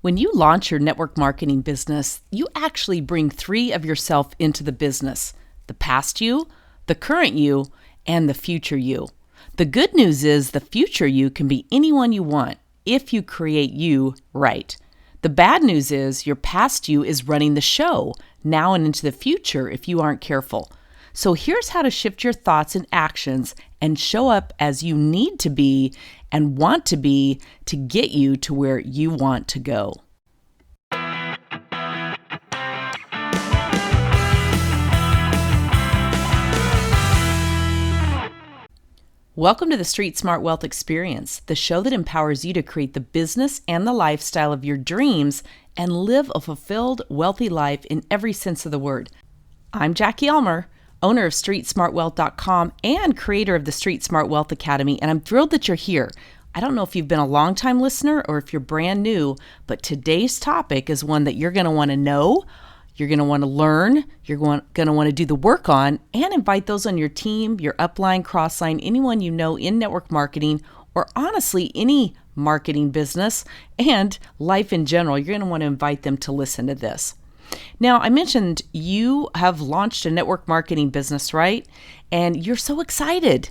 When you launch your network marketing business, you actually bring three of yourself into the business: the past you, the current you, and the future you. The good news is the future you can be anyone you want if you create you right. The bad news is your past you is running the show now and into the future if you aren't careful. So here's how to shift your thoughts and actions and show up as you need to be and want to be to get you to where you want to go. Welcome to the Street Smart Wealth Experience, the show that empowers you to create the business and the lifestyle of your dreams and live a fulfilled, wealthy life in every sense of the word. I'm Jackie Elmer, owner of StreetSmartWealth.com and creator of the Street Smart Wealth Academy, and I'm thrilled that you're here. I don't know if you've been a long-time listener or if you're brand new, but today's topic is one that you're going to want to know, you're going to want to learn, you're going to want to do the work on, and invite those on your team, your upline, crossline, anyone you know in network marketing, or honestly, any marketing business and life in general. You're going to want to invite them to listen to this. Now, I mentioned you have launched a network marketing business, right? And you're so excited.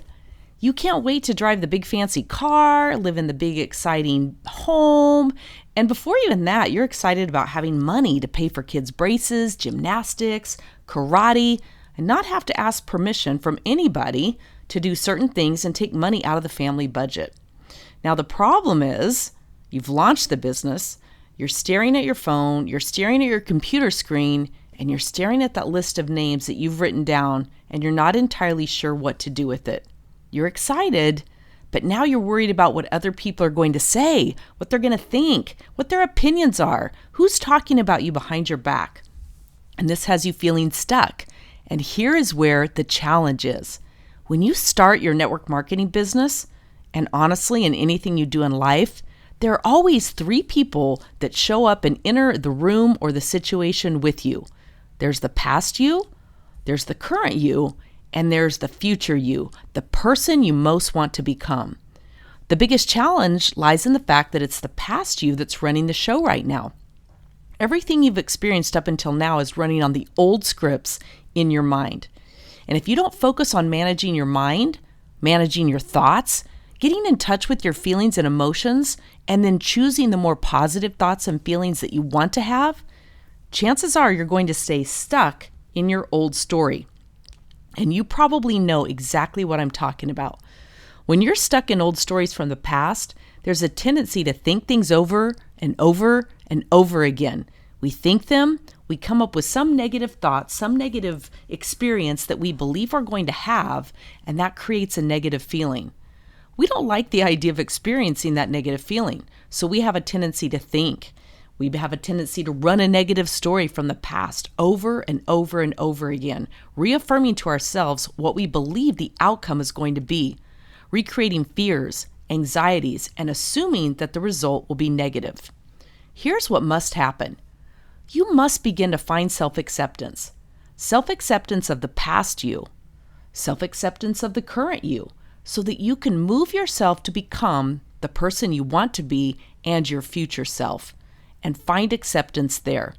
You can't wait to drive the big fancy car, live in the big exciting home. And before even that, you're excited about having money to pay for kids' braces, gymnastics, karate, and not have to ask permission from anybody to do certain things and take money out of the family budget. Now, the problem is you've launched the business, you're staring at your phone, you're staring at your computer screen, and you're staring at that list of names that you've written down, and you're not entirely sure what to do with it. You're excited, but now you're worried about what other people are going to say, what they're going to think, what their opinions are, who's talking about you behind your back. And this has you feeling stuck. And here is where the challenge is. When you start your network marketing business, and honestly, in anything you do in life, there are always three people that show up and enter the room or the situation with you. There's the past you, there's the current you, and there's the future you, the person you most want to become. The biggest challenge lies in the fact that it's the past you that's running the show right now. Everything you've experienced up until now is running on the old scripts in your mind. And if you don't focus on managing your mind, managing your thoughts, getting in touch with your feelings and emotions, and then choosing the more positive thoughts and feelings that you want to have, chances are you're going to stay stuck in your old story. And you probably know exactly what I'm talking about. When you're stuck in old stories from the past, there's a tendency to think things over and over and over again. We think them, we come up with some negative thoughts, some negative experience that we believe we're going to have, and that creates a negative feeling. We don't like the idea of experiencing that negative feeling, so we have a tendency to think. We have a tendency to run a negative story from the past over and over and over again, reaffirming to ourselves what we believe the outcome is going to be, recreating fears, anxieties, and assuming that the result will be negative. Here's what must happen. You must begin to find self-acceptance. Self-acceptance of the past you, self-acceptance of the current you, so that you can move yourself to become the person you want to be and your future self, and find acceptance there.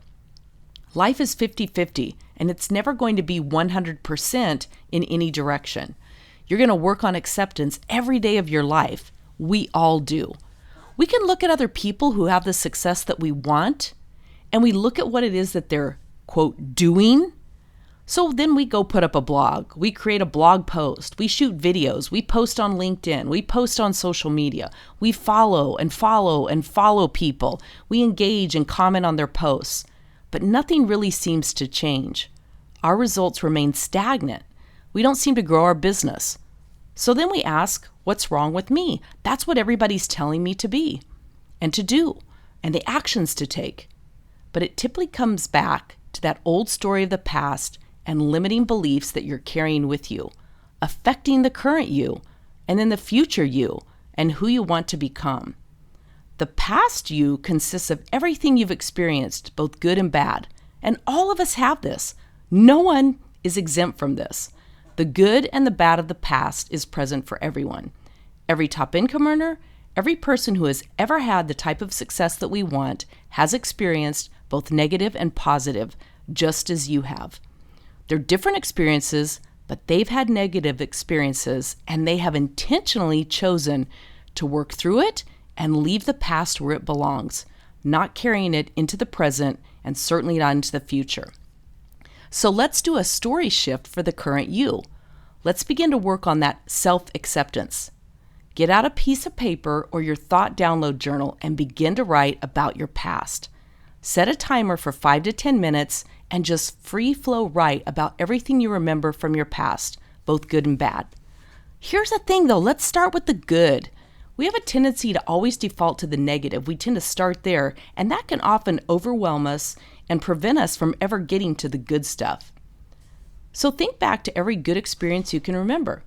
Life is 50-50, and it's never going to be 100% in any direction. You're going to work on acceptance every day of your life. We all do. We can look at other people who have the success that we want, and we look at what it is that they're, quote, doing. So then we go put up a blog, we create a blog post, we shoot videos, we post on LinkedIn, we post on social media, we follow and follow and follow people, we engage and comment on their posts, but nothing really seems to change. Our results remain stagnant. We don't seem to grow our business. So then we ask, what's wrong with me? That's what everybody's telling me to be and to do and the actions to take. But it typically comes back to that old story of the past and limiting beliefs that you're carrying with you, affecting the current you, and then the future you, and who you want to become. The past you consists of everything you've experienced, both good and bad, and all of us have this. No one is exempt from this. The good and the bad of the past is present for everyone. Every top income earner, Every person who has ever had the type of success that we want has experienced both negative and positive, just as you have. They're different experiences, but they've had negative experiences, and they have intentionally chosen to work through it and leave the past where it belongs, not carrying it into the present and certainly not into the future. So let's do a story shift for the current you. Let's begin to work on that self-acceptance. Get out a piece of paper or your thought download journal and begin to write about your past. Set a timer for 5 to 10 minutes and just free flow write about everything you remember from your past, both good and bad. Here's the thing though, let's start with the good. We have a tendency to always default to the negative. We tend to start there, and that can often overwhelm us and prevent us from ever getting to the good stuff. So think back to every good experience you can remember.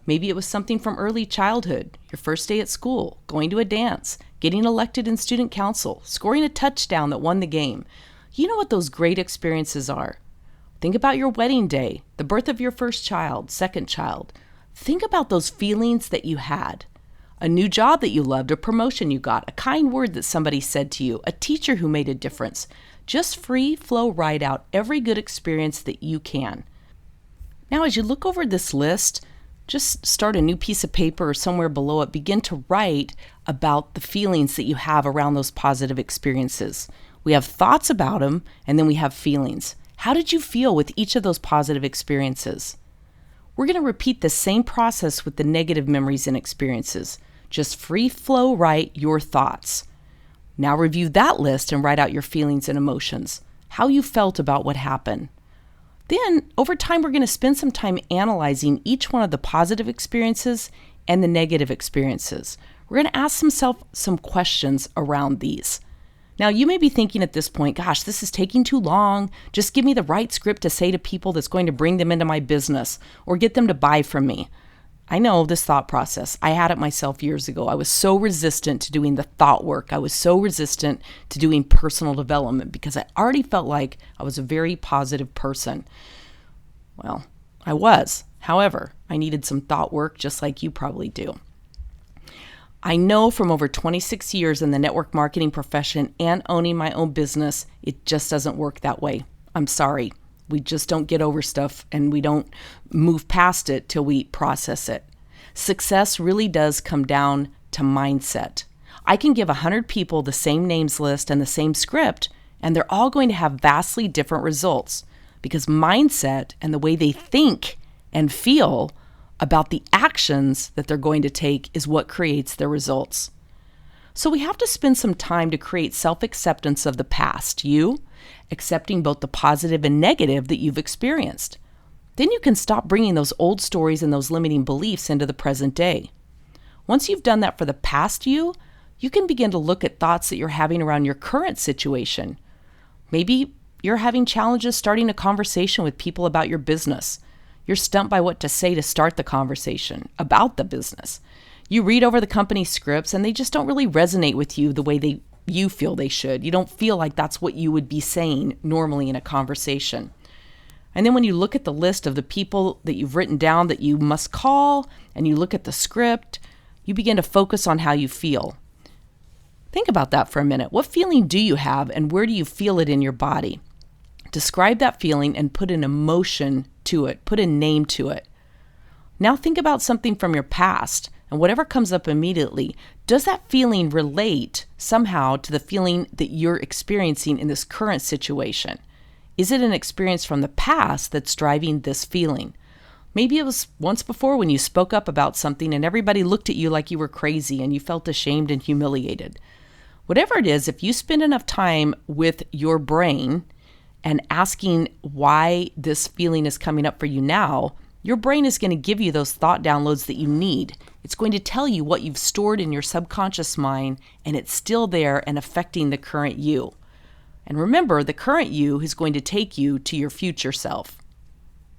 Maybe it was something from early childhood, your first day at school, going to a dance, getting elected in student council, scoring a touchdown that won the game. You know what those great experiences are. Think about your wedding day, the birth of your first child, second child. Think about those feelings that you had. A new job that you loved, a promotion you got, a kind word that somebody said to you, a teacher who made a difference. Just free flow write out every good experience that you can. Now, as you look over this list, just start a new piece of paper or somewhere below it. Begin to write about the feelings that you have around those positive experiences. We have thoughts about them, and then we have feelings. How did you feel with each of those positive experiences? We're going to repeat the same process with the negative memories and experiences. Just free flow write your thoughts. Now review that list and write out your feelings and emotions, how you felt about what happened. Then, over time, we're going to spend some time analyzing each one of the positive experiences and the negative experiences. We're going to ask some questions around these. Now, you may be thinking at this point, gosh, this is taking too long. Just give me the right script to say to people that's going to bring them into my business or get them to buy from me. I know this thought process. I had it myself years ago. I was so resistant to doing the thought work. I was so resistant to doing personal development because I already felt like I was a very positive person. Well, I was. However, I needed some thought work just like you probably do. I know from over 26 years in the network marketing profession and owning my own business, it just doesn't work that way. I'm sorry. We just don't get over stuff and we don't move past it till we process it. Success really does come down to mindset. I can give 100 people the same names list and the same script, and they're all going to have vastly different results because mindset and the way they think and feel about the actions that they're going to take is what creates their results. So we have to spend some time to create self-acceptance of the past, you, accepting both the positive and negative that you've experienced. Then you can stop bringing those old stories and those limiting beliefs into the present day. Once you've done that for the past you can begin to look at thoughts that you're having around your current situation. Maybe you're having challenges starting a conversation with people about your business. You're stumped by what to say to start the conversation about the business. You read over the company scripts and they just don't really resonate with you the way you feel they should. You don't feel like that's what you would be saying normally in a conversation. And then when you look at the list of the people that you've written down that you must call and you look at the script, you begin to focus on how you feel. Think about that for a minute. What feeling do you have and where do you feel it in your body? Describe that feeling and put an emotion to it. Put a name to it. Now think about something from your past. And whatever comes up immediately, does that feeling relate somehow to the feeling that you're experiencing in this current situation? Is it an experience from the past that's driving this feeling? Maybe it was once before when you spoke up about something and everybody looked at you like you were crazy and you felt ashamed and humiliated. Whatever it is, if you spend enough time with your brain and asking why this feeling is coming up for you now, your brain is going to give you those thought downloads that you need. It's going to tell you what you've stored in your subconscious mind, and it's still there and affecting the current you. And remember, the current you is going to take you to your future self.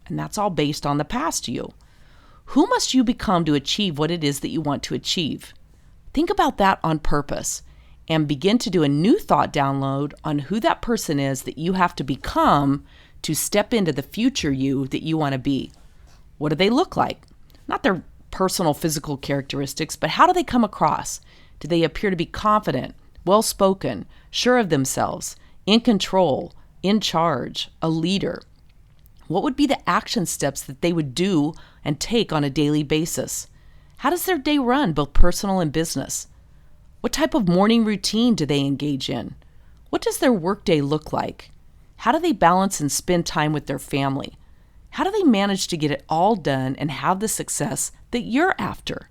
And that's all based on the past you. Who must you become to achieve what it is that you want to achieve? Think about that on purpose and begin to do a new thought download on who that person is that you have to become to step into the future you that you want to be. What do they look like? Not their personal physical characteristics, but how do they come across? Do they appear to be confident, well-spoken, sure of themselves, in control, in charge, a leader? What would be the action steps that they would do and take on a daily basis? How does their day run, both personal and business? What type of morning routine do they engage in? What does their workday look like? How do they balance and spend time with their family? How do they manage to get it all done and have the success that you're after?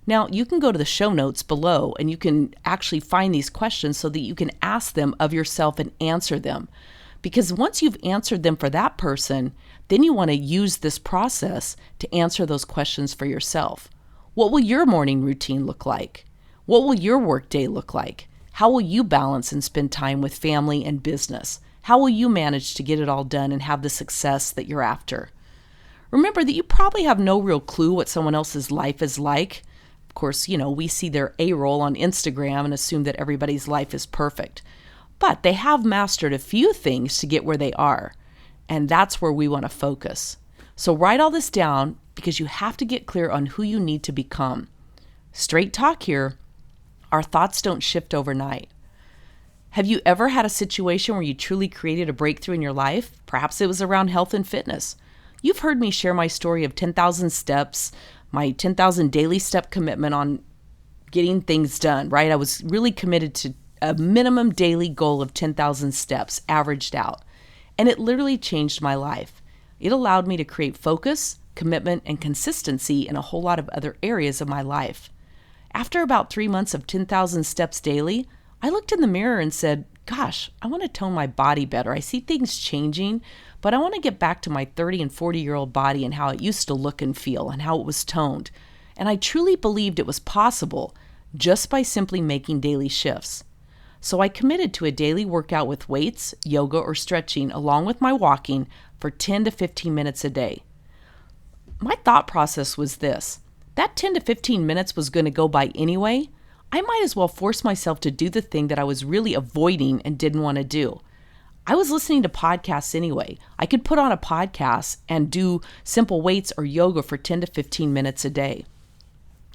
Now, you can go to the show notes below and you can actually find these questions so that you can ask them of yourself and answer them. Because once you've answered them for that person, then you want to use this process to answer those questions for yourself. What will your morning routine look like? What will your workday look like? How will you balance and spend time with family and business? How will you manage to get it all done and have the success that you're after? Remember that you probably have no real clue what someone else's life is like. Of course, we see their A-roll on Instagram and assume that everybody's life is perfect. But they have mastered a few things to get where they are. And that's where we want to focus. So write all this down because you have to get clear on who you need to become. Straight talk here. Our thoughts don't shift overnight. Have you ever had a situation where you truly created a breakthrough in your life? Perhaps it was around health and fitness. You've heard me share my story of 10,000 steps, my 10,000 daily step commitment on getting things done, right? I was really committed to a minimum daily goal of 10,000 steps averaged out. And it literally changed my life. It allowed me to create focus, commitment, and consistency in a whole lot of other areas of my life. After about 3 months of 10,000 steps daily, I looked in the mirror and said, gosh, I want to tone my body better. I see things changing, but I want to get back to my 30 and 40-year-old body and how it used to look and feel and how it was toned. And I truly believed it was possible just by simply making daily shifts. So I committed to a daily workout with weights, yoga, or stretching, along with my walking for 10 to 15 minutes a day. My thought process was this: that 10 to 15 minutes was going to go by anyway. I might as well force myself to do the thing that I was really avoiding and didn't want to do. I was listening to podcasts anyway. I could put on a podcast and do simple weights or yoga for 10 to 15 minutes a day.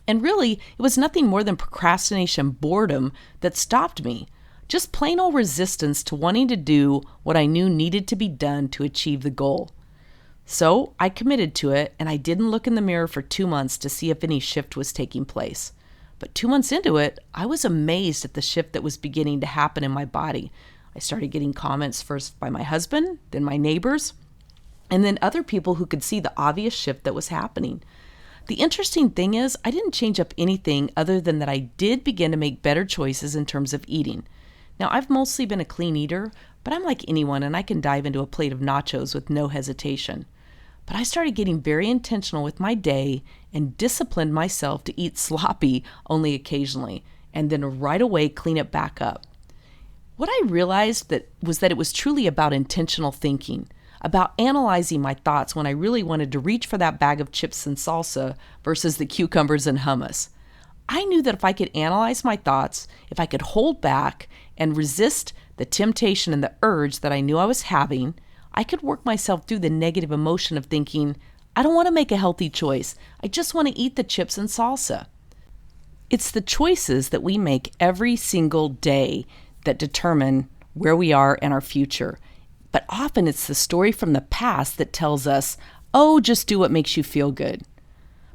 And really, it was nothing more than procrastination, boredom that stopped me. Just plain old resistance to wanting to do what I knew needed to be done to achieve the goal. So I committed to it, and I didn't look in the mirror for 2 months to see if any shift was taking place. But 2 months into it, I was amazed at the shift that was beginning to happen in my body. I started getting comments first by my husband, then my neighbors, and then other people who could see the obvious shift that was happening. The interesting thing is, I didn't change up anything other than that I did begin to make better choices in terms of eating. Now, I've mostly been a clean eater, but I'm like anyone and I can dive into a plate of nachos with no hesitation. But I started getting very intentional with my day and disciplined myself to eat sloppy only occasionally, and then right away clean it back up. What I realized was that it was truly about intentional thinking, about analyzing my thoughts when I really wanted to reach for that bag of chips and salsa versus the cucumbers and hummus. I knew that if I could analyze my thoughts, if I could hold back and resist the temptation and the urge that I knew I was having, I could work myself through the negative emotion of thinking, I don't want to make a healthy choice. I just want to eat the chips and salsa. It's the choices that we make every single day that determine where we are in our future. But often it's the story from the past that tells us, oh, just do what makes you feel good.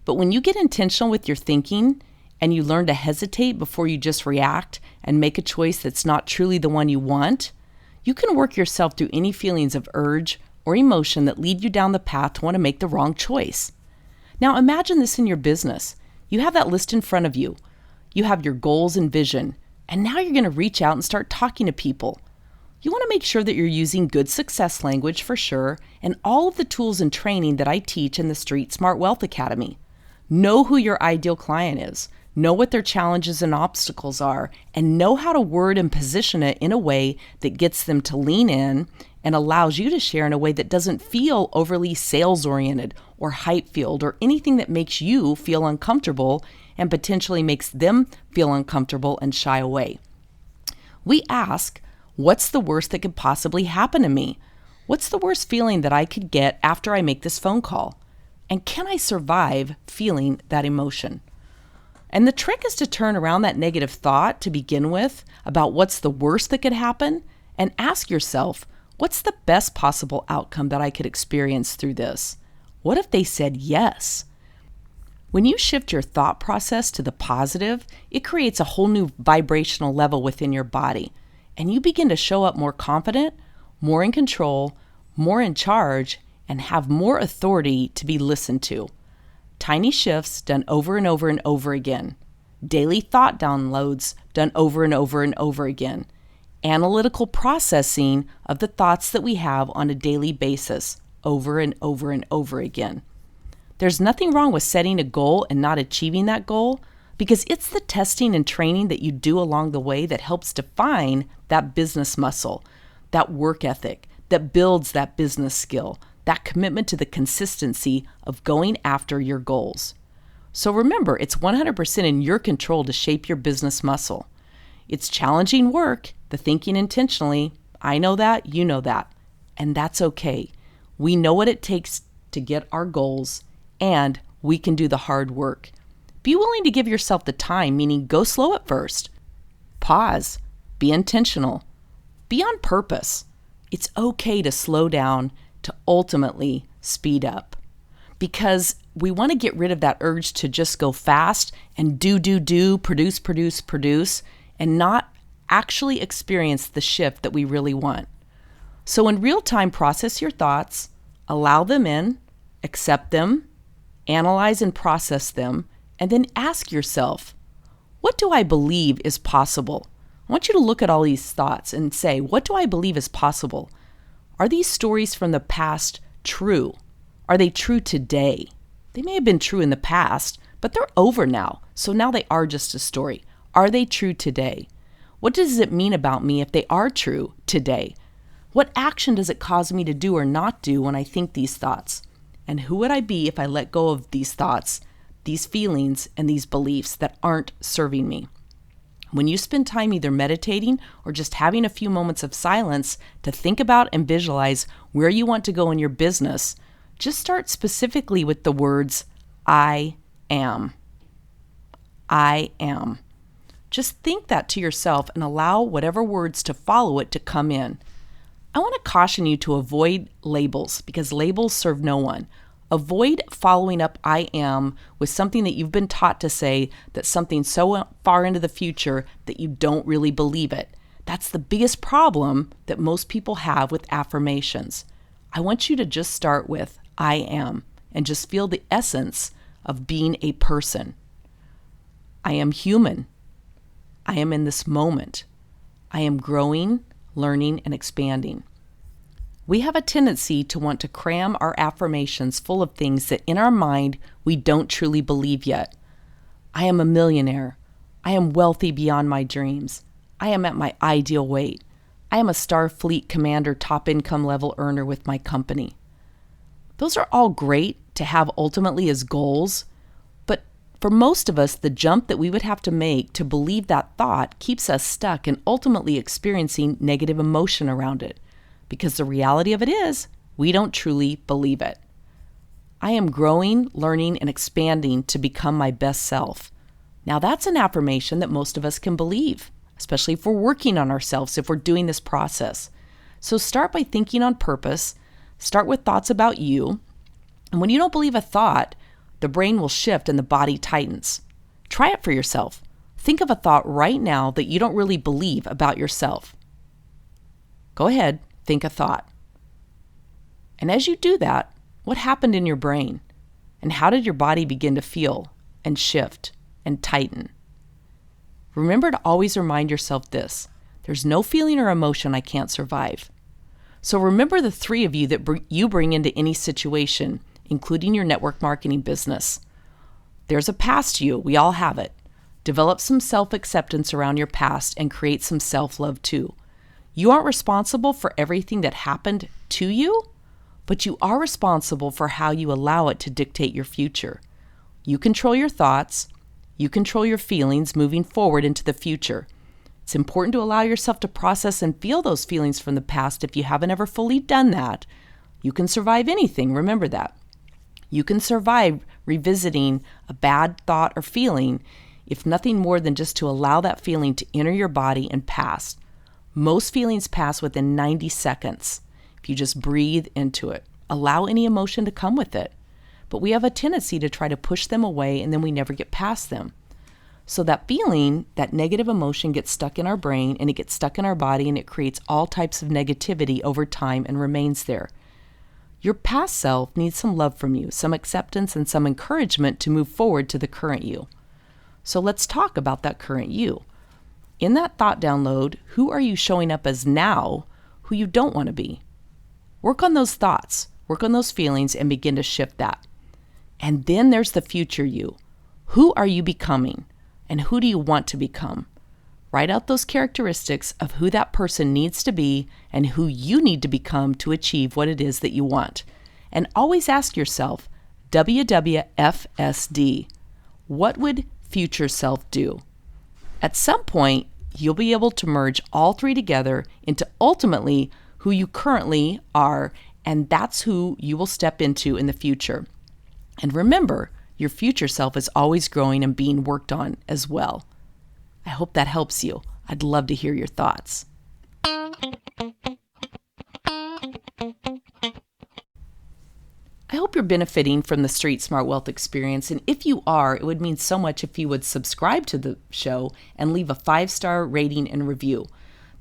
But when you get intentional with your thinking and you learn to hesitate before you just react and make a choice that's not truly the one you want, you can work yourself through any feelings of urge or emotion that lead you down the path to want to make the wrong choice. Now imagine this in your business. You have that list in front of you. You have your goals and vision, and now you're going to reach out and start talking to people. You want to make sure that you're using good success language for sure, and all of the tools and training that I teach in the Street Smart Wealth Academy. Know who your ideal client is. Know what their challenges and obstacles are, and know how to word and position it in a way that gets them to lean in and allows you to share in a way that doesn't feel overly sales-oriented or hype-filled or anything that makes you feel uncomfortable and potentially makes them feel uncomfortable and shy away. We ask, what's the worst that could possibly happen to me? What's the worst feeling that I could get after I make this phone call? And can I survive feeling that emotion? And the trick is to turn around that negative thought to begin with about what's the worst that could happen and ask yourself, what's the best possible outcome that I could experience through this? What if they said yes? When you shift your thought process to the positive, it creates a whole new vibrational level within your body, and you begin to show up more confident, more in control, more in charge, and have more authority to be listened to. Tiny shifts done over and over and over again. Daily thought downloads done over and over and over again. Analytical processing of the thoughts that we have on a daily basis over and over and over again. There's nothing wrong with setting a goal and not achieving that goal, because it's the testing and training that you do along the way that helps define that business muscle, that work ethic, that builds that business skill, that commitment to the consistency of going after your goals. So remember, it's 100% in your control to shape your business muscle. It's challenging work, the thinking intentionally. I know that, you know that, and that's okay. We know what it takes to get our goals, and we can do the hard work. Be willing to give yourself the time, meaning go slow at first. Pause. Be intentional. Be on purpose. It's okay to slow down to ultimately speed up, because we want to get rid of that urge to just go fast and do, produce, and not actually experience the shift that we really want. So in real time, process your thoughts, allow them in, accept them, analyze and process them, and then ask yourself, what do I believe is possible? I want you to look at all these thoughts and say, what do I believe is possible? Are these stories from the past true? Are they true today? They may have been true in the past, but they're over now. So now they are just a story. Are they true today? What does it mean about me if they are true today? What action does it cause me to do or not do when I think these thoughts? And who would I be if I let go of these thoughts, these feelings, and these beliefs that aren't serving me? When you spend time either meditating or just having a few moments of silence to think about and visualize where you want to go in your business, just start specifically with the words, I am. I am. Just think that to yourself and allow whatever words to follow it to come in. I want to caution you to avoid labels, because labels serve no one. Avoid following up I am with something that you've been taught to say, that's something so far into the future that you don't really believe it. That's the biggest problem that most people have with affirmations. I want you to just start with I am and just feel the essence of being a person. I am human. I am in this moment. I am growing, learning, and expanding. We have a tendency to want to cram our affirmations full of things that in our mind we don't truly believe yet. I am a millionaire. I am wealthy beyond my dreams. I am at my ideal weight. I am a Starfleet commander, top income level earner with my company. Those are all great to have ultimately as goals, but for most of us, the jump that we would have to make to believe that thought keeps us stuck and ultimately experiencing negative emotion around it. Because the reality of it is, we don't truly believe it. I am growing, learning, and expanding to become my best self. Now that's an affirmation that most of us can believe, especially if we're working on ourselves, if we're doing this process. So start by thinking on purpose, start with thoughts about you, and when you don't believe a thought, the brain will shift and the body tightens. Try it for yourself. Think of a thought right now that you don't really believe about yourself. Go ahead. Think a thought. And as you do that, what happened in your brain? And how did your body begin to feel and shift and tighten? Remember to always remind yourself this: there's no feeling or emotion I can't survive. So remember the three of you that you bring into any situation, including your network marketing business. There's a past you. We all have it. Develop some self-acceptance around your past and create some self-love too. You aren't responsible for everything that happened to you, but you are responsible for how you allow it to dictate your future. You control your thoughts. You control your feelings moving forward into the future. It's important to allow yourself to process and feel those feelings from the past if you haven't ever fully done that. You can survive anything, remember that. You can survive revisiting a bad thought or feeling if nothing more than just to allow that feeling to enter your body and pass. Most feelings pass within 90 seconds. If you just breathe into it, allow any emotion to come with it. But we have a tendency to try to push them away and then we never get past them. So that feeling, that negative emotion gets stuck in our brain and it gets stuck in our body and it creates all types of negativity over time and remains there. Your past self needs some love from you, some acceptance and some encouragement to move forward to the current you. So let's talk about that current you. In that thought download, who are you showing up as now, who you don't want to be? Work on those thoughts, work on those feelings, and begin to shift that. And then there's the future you. Who are you becoming? And who do you want to become? Write out those characteristics of who that person needs to be and who you need to become to achieve what it is that you want. And always ask yourself, WWFSD, what would future self do? At some point, you'll be able to merge all three together into ultimately who you currently are, and that's who you will step into in the future. And remember, your future self is always growing and being worked on as well. I hope that helps you. I'd love to hear your thoughts. I hope you're benefiting from the Street Smart Wealth experience, and if you are, it would mean so much if you would subscribe to the show and leave a 5-star rating and review.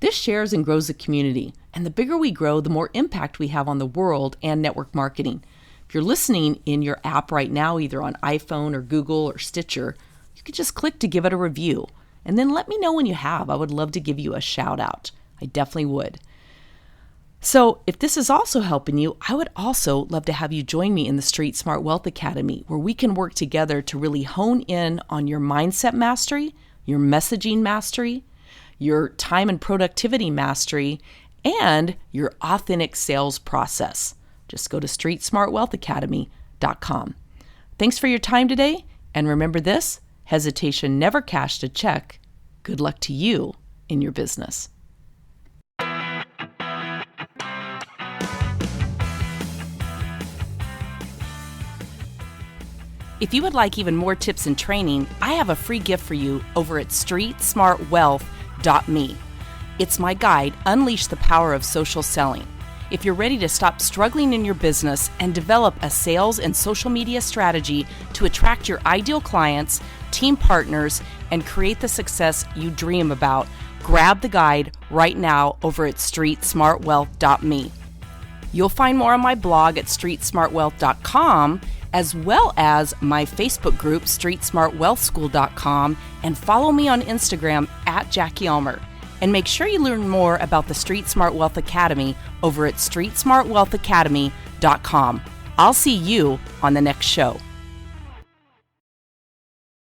This shares and grows the community, and the bigger we grow, the more impact we have on the world and network marketing. If you're listening in your app right now, either on iPhone or Google or Stitcher, you could just click to give it a review. And then let me know when you have. I would love to give you a shout out. I definitely would. So if this is also helping you, I would also love to have you join me in the Street Smart Wealth Academy, where we can work together to really hone in on your mindset mastery, your messaging mastery, your time and productivity mastery, and your authentic sales process. Just go to streetsmartwealthacademy.com. Thanks for your time today, and remember this, hesitation never cashed a check. Good luck to you in your business. If you would like even more tips and training, I have a free gift for you over at streetsmartwealth.me. It's my guide, Unleash the Power of Social Selling. If you're ready to stop struggling in your business and develop a sales and social media strategy to attract your ideal clients, team partners, and create the success you dream about, grab the guide right now over at streetsmartwealth.me. You'll find more on my blog at streetsmartwealth.com, as well as my Facebook group, streetsmartwealthschool.com, and follow me on Instagram at Jackie Ulmer. And make sure you learn more about the Street Smart Wealth Academy over at streetsmartwealthacademy.com. I'll see you on the next show.